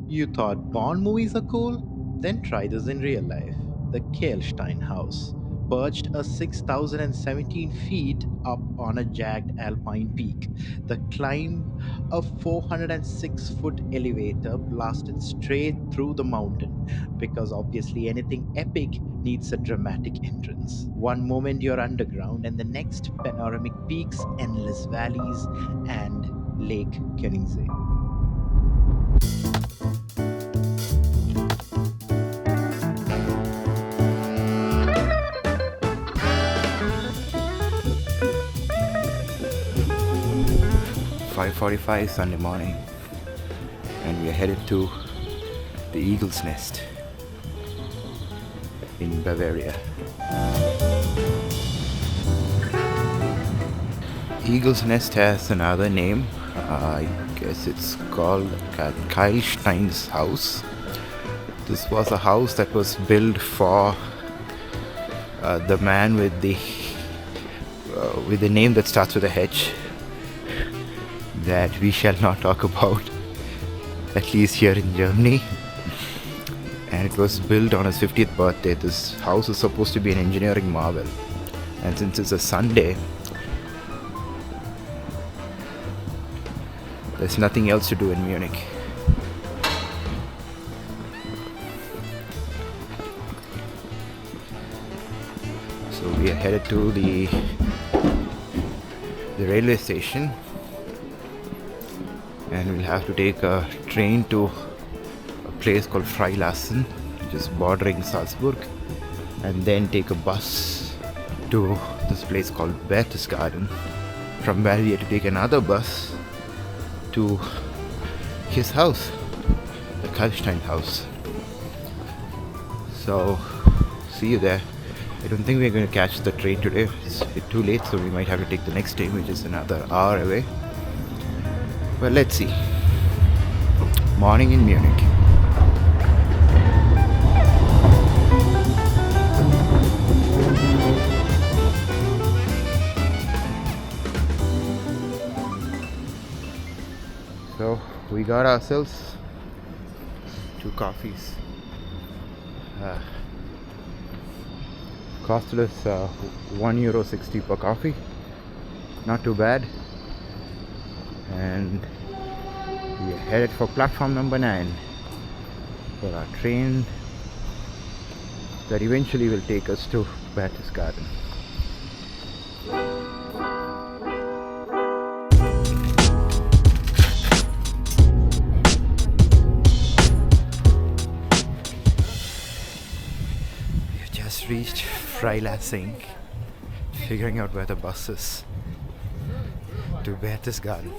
You thought Bond movies are cool? Then try this in real life. The Kehlsteinhaus, perched a 6,017 feet up on a jagged alpine peak. The climb, a 406-foot elevator blasted straight through the mountain, because obviously anything epic needs a dramatic entrance. One moment you're underground, and the next panoramic peaks, endless valleys, and Lake Koenigsee. 5:45 Sunday morning, and we are headed to the Eagle's Nest in Bavaria. Eagle's Nest has another name. I guess it's called Kehlsteinhaus. This was a house that was built for the man with the name that starts with a H, that we shall not talk about, at least here in Germany. And it was built on his 50th birthday. This house is supposed to be an engineering marvel. And since it's a Sunday, there's nothing else to do in Munich. So we are headed to the railway station, and we'll have to take a train to a place called Freilassen, which is bordering Salzburg, and then take a bus to this place called Berchtesgaden, from where we have to take another bus to his house, the Kehlsteinhaus. So, see you there. I don't think we're going to catch the train today. It's a bit too late, so we might have to take the next train, which is another hour away. Well, let's see. Morning in Munich. So we got ourselves 2 coffees. Costed us €1.60 per coffee. Not too bad. And we are headed for platform number 9 for our train that eventually will take us to Berchtesgaden. We have just reached Freilassing, figuring out where the bus is to Berchtesgaden.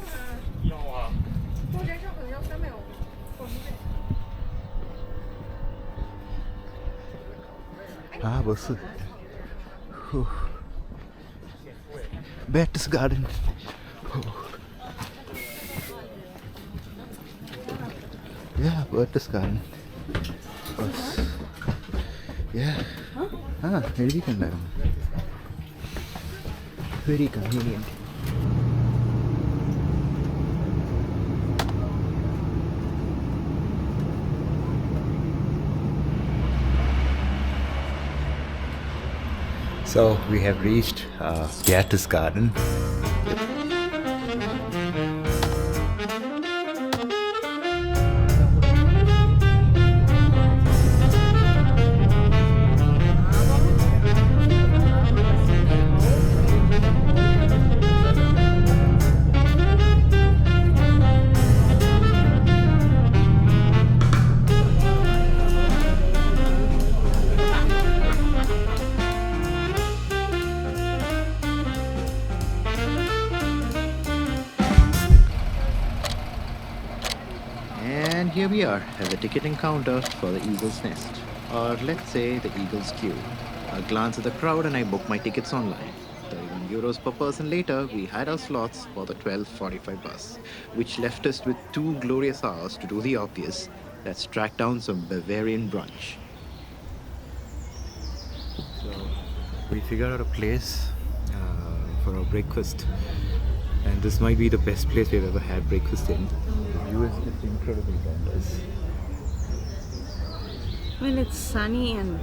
Bus. Berchtesgaden. Yeah, Berchtesgaden. Bus. Yeah. Very convenient. Very convenient. So we have reached Berchtesgaden. And here we are at the ticketing counter for the Eagle's Nest, or let's say the Eagle's Queue. A glance at the crowd and I booked my tickets online. €31 per person later, we had our slots for the 12:45 bus, which left us with 2 glorious hours to do the obvious. Let's track down some Bavarian brunch. So we figured out a place for our breakfast, and this might be the best place we've ever had breakfast in. The view is just incredibly gorgeous. When it's sunny and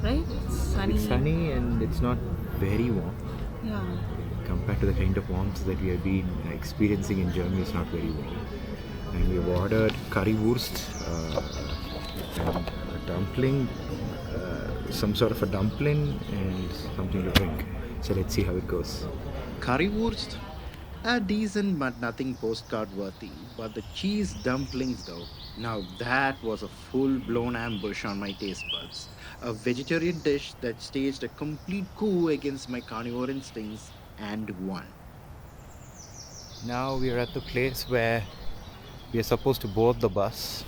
right, it's It's sunny and sunny and it's not very warm. yeah. Compared to the kind of warmth that we have been experiencing in Germany, it's not very warm. And we've ordered currywurst and a dumpling, some sort of a dumpling and something to drink. So let's see how it goes. Currywurst are decent but nothing postcard worthy. But the cheese dumplings, though, now that was a full blown ambush on my taste buds. A vegetarian dish that staged a complete coup against my carnivore instincts and won. Now we are at the place where we are supposed to board the bus.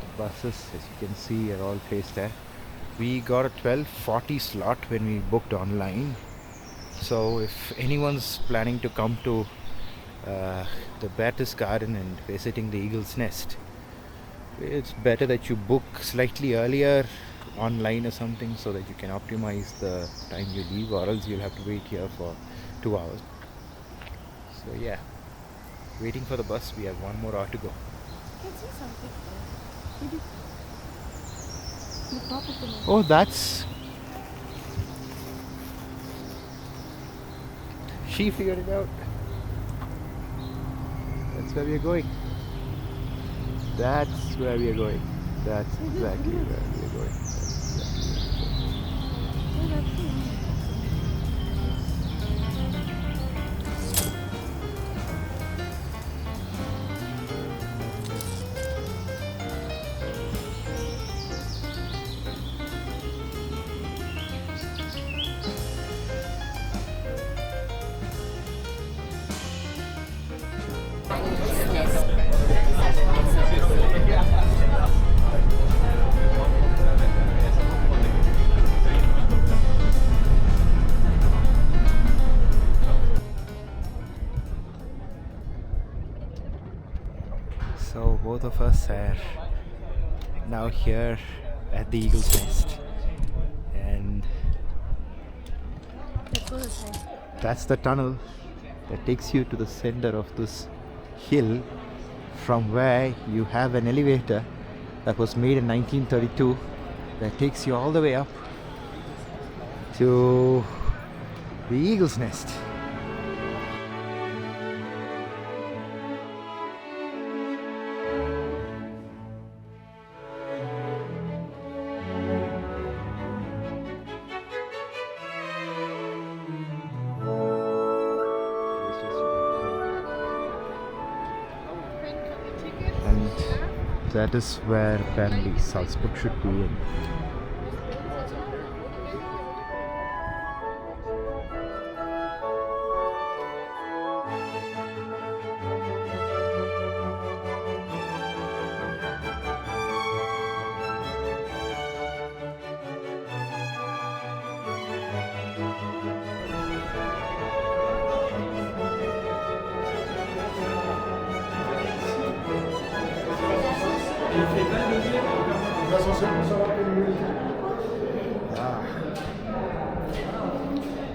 The buses, as you can see, are all placed there. We got a 12:40 slot when we booked online. So if anyone's planning to come to the Berchtesgaden and visiting the Eagle's Nest, it's better that you book slightly earlier online or something so that you can optimize the time you leave, or else you'll have to wait here for 2 hours. So yeah, waiting for the bus. We have one more hour to go. I can see something there. Maybe the top of the mountain. Oh, that's she figured it out. That's where we are going. That's where we are going. That's exactly where we are going. Oh, that's the one. So both of us are now here at the Eagle's Nest, and Let's go this way. that's the tunnel that takes you to the center of this hill, from where you have an elevator that was made in 1932 that takes you all the way up to the Eagle's Nest. And that is where apparently Salzburg should be. And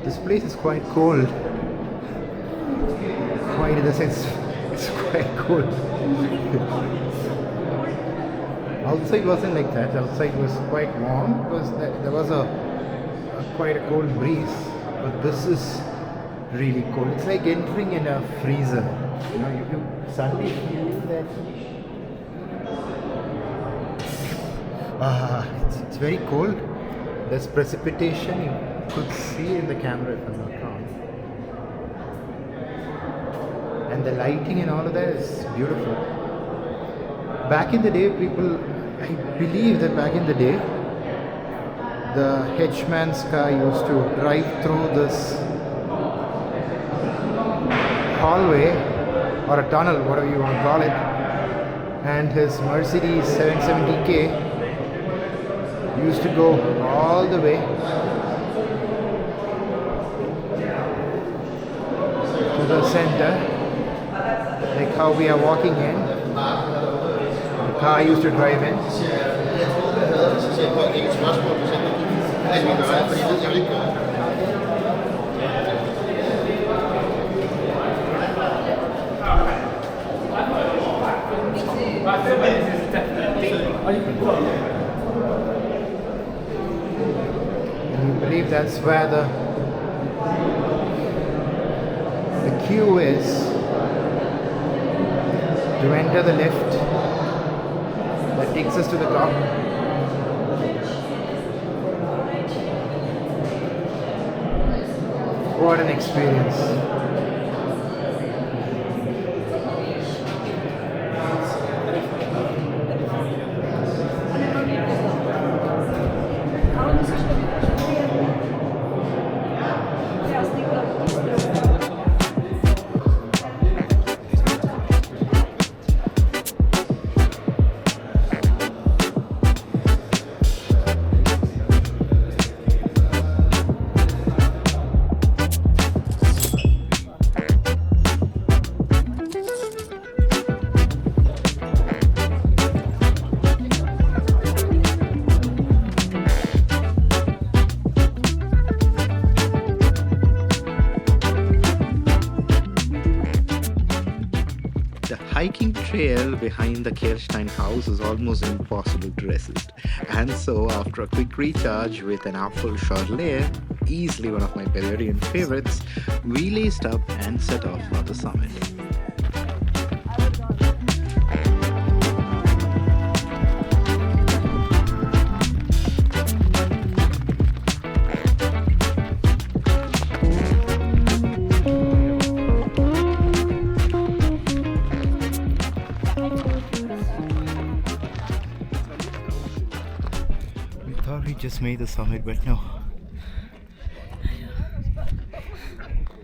this place is quite cold. Quite in the sense, it's quite cold. Outside wasn't like that. Outside was quite warm because there was a quite a cold breeze. But this is really cold. It's like entering in a freezer. You know, you suddenly feel that it's very cold. There's precipitation. You could see in the camera if I'm not wrong. And the lighting and all of that is beautiful. Back in the day, I believe that back in the day, the hedgeman's car used to drive through this hallway or a tunnel, whatever you want to call it, and his Mercedes 770K used to go all the way to the center, like how we are walking in. The car used to drive in. And we believe that's where the queue is to enter the lift that takes us to the top. What an experience. The hiking trail behind the Kehlsteinhaus is almost impossible to resist. And so, after a quick recharge with an apple Chardonnay, easily one of my Bavarian favorites, we laced up and set off for the summit. We thought we just made the summit, but no.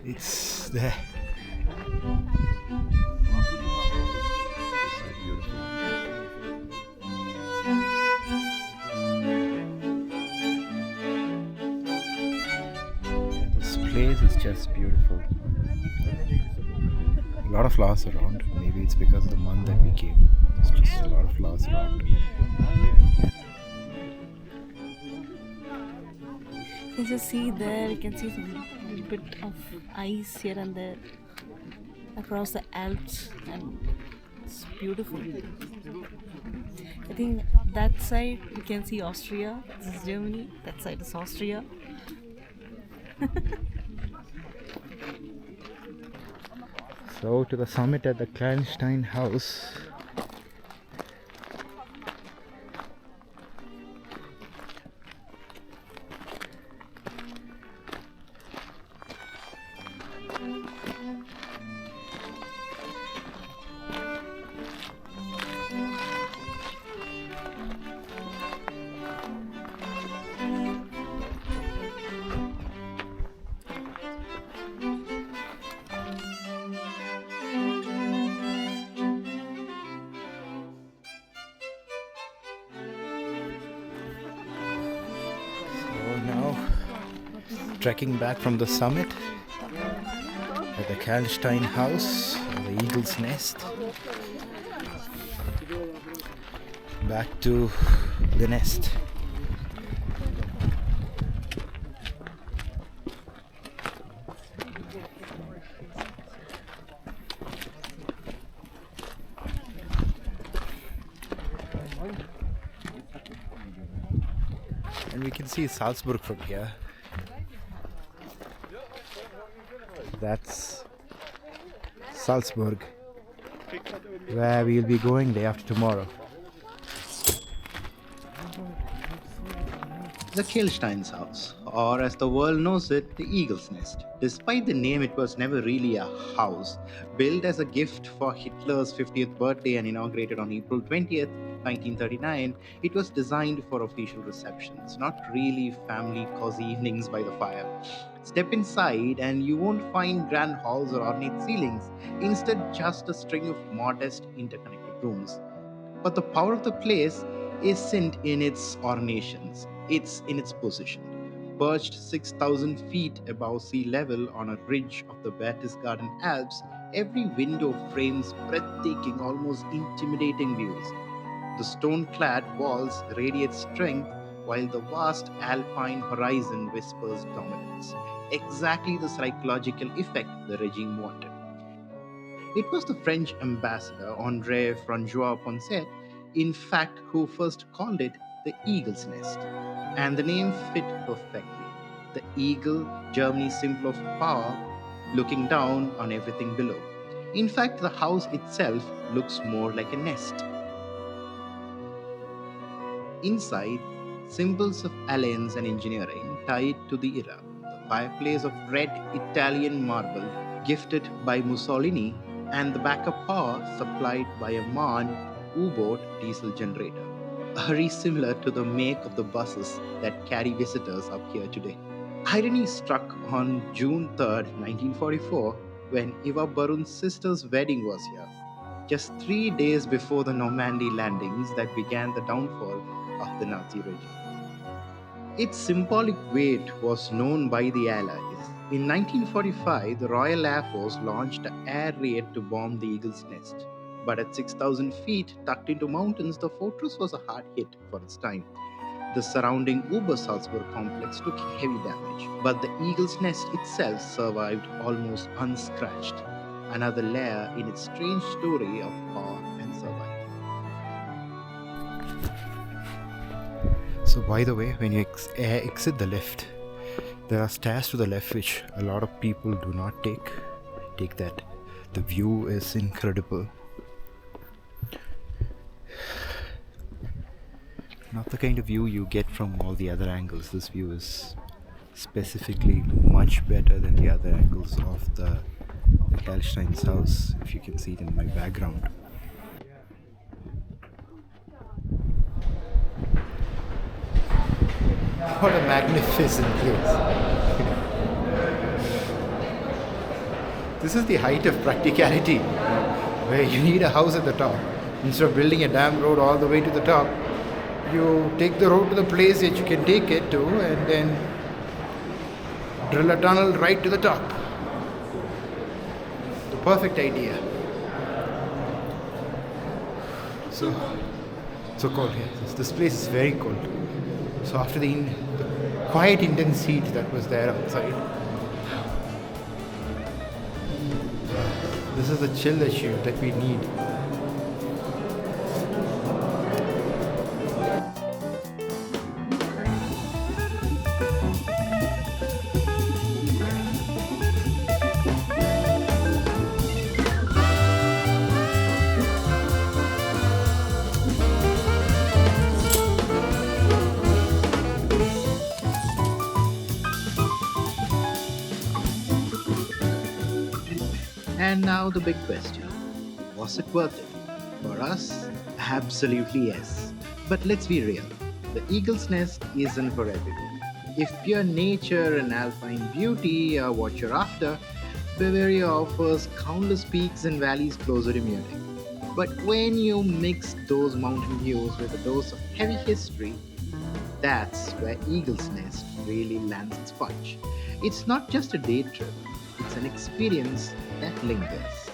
It's there. This place is just beautiful. A lot of flowers around. Maybe it's because of the month that we came. There's just a lot of flowers around. You just see there, you can see some little bit of ice here and there across the Alps, and it's beautiful. I think that side you can see Austria. This is Germany. That side is Austria. So to the summit at the Kehlsteinhaus. Now trekking back from the summit at the Kehlsteinhaus, or the Eagle's Nest, back to the nest. And we can see Salzburg from here. That's Salzburg, where we'll be going day after tomorrow. The Kehlsteinhaus, or as the world knows it, the Eagle's Nest. Despite the name, it was never really a house. Built as a gift for Hitler's 50th birthday and inaugurated on April 20th, 1939, it was designed for official receptions, not really family cozy evenings by the fire. Step inside and you won't find grand halls or ornate ceilings, instead just a string of modest interconnected rooms. But the power of the place isn't in its ornations, it's in its position. Perched 6,000 feet above sea level on a ridge of the Berchtesgaden Alps, every window frames breathtaking, almost intimidating views. The stone clad walls radiate strength, while the vast alpine horizon whispers dominance. Exactly the psychological effect the regime wanted. It was the French ambassador, André François Poncet, in fact, who first called it the eagle's nest. And the name fit perfectly. The eagle, Germany's symbol of power, looking down on everything below. In fact, the house itself looks more like a nest. Inside, symbols of alliance and engineering tied to the era. The fireplace of red Italian marble, gifted by Mussolini, and the backup power supplied by a MAN U-boat diesel generator. Very similar to the make of the buses that carry visitors up here today. Irony struck on June 3rd, 1944, when Eva Barun's sister's wedding was here, just 3 days before the Normandy landings that began the downfall of the Nazi regime. Its symbolic weight was known by the Allies. In 1945, the Royal Air Force launched an air raid to bomb the Eagle's Nest. But at 6,000 feet, tucked into mountains, the fortress was a hard hit for its time. The surrounding Obersalzburg complex took heavy damage, but the Eagle's Nest itself survived almost unscratched. Another layer in its strange story of power and survival. So, by the way, when you exit the lift, there are stairs to the left which a lot of people do not take. Take that. The view is incredible. Not the kind of view you get from all the other angles. This view is specifically much better than the other angles of the Kehlsteinhaus, if you can see it in my background. What a magnificent place. This is the height of practicality, where you need a house at the top. Instead of building a damn road all the way to the top, you take the road to the place that you can take it to and then drill a tunnel right to the top. The perfect idea. So cold here. This place is very cold. So after the quiet intense heat that was there outside, this is the chill that we need. And now the big question, was it worth it? For us, absolutely yes. But let's be real, the Eagle's Nest isn't for everyone. If pure nature and alpine beauty are what you're after, Bavaria offers countless peaks and valleys closer to Munich. But when you mix those mountain views with a dose of heavy history, that's where Eagle's Nest really lands its punch. It's not just a day trip, it's an experience that lingers.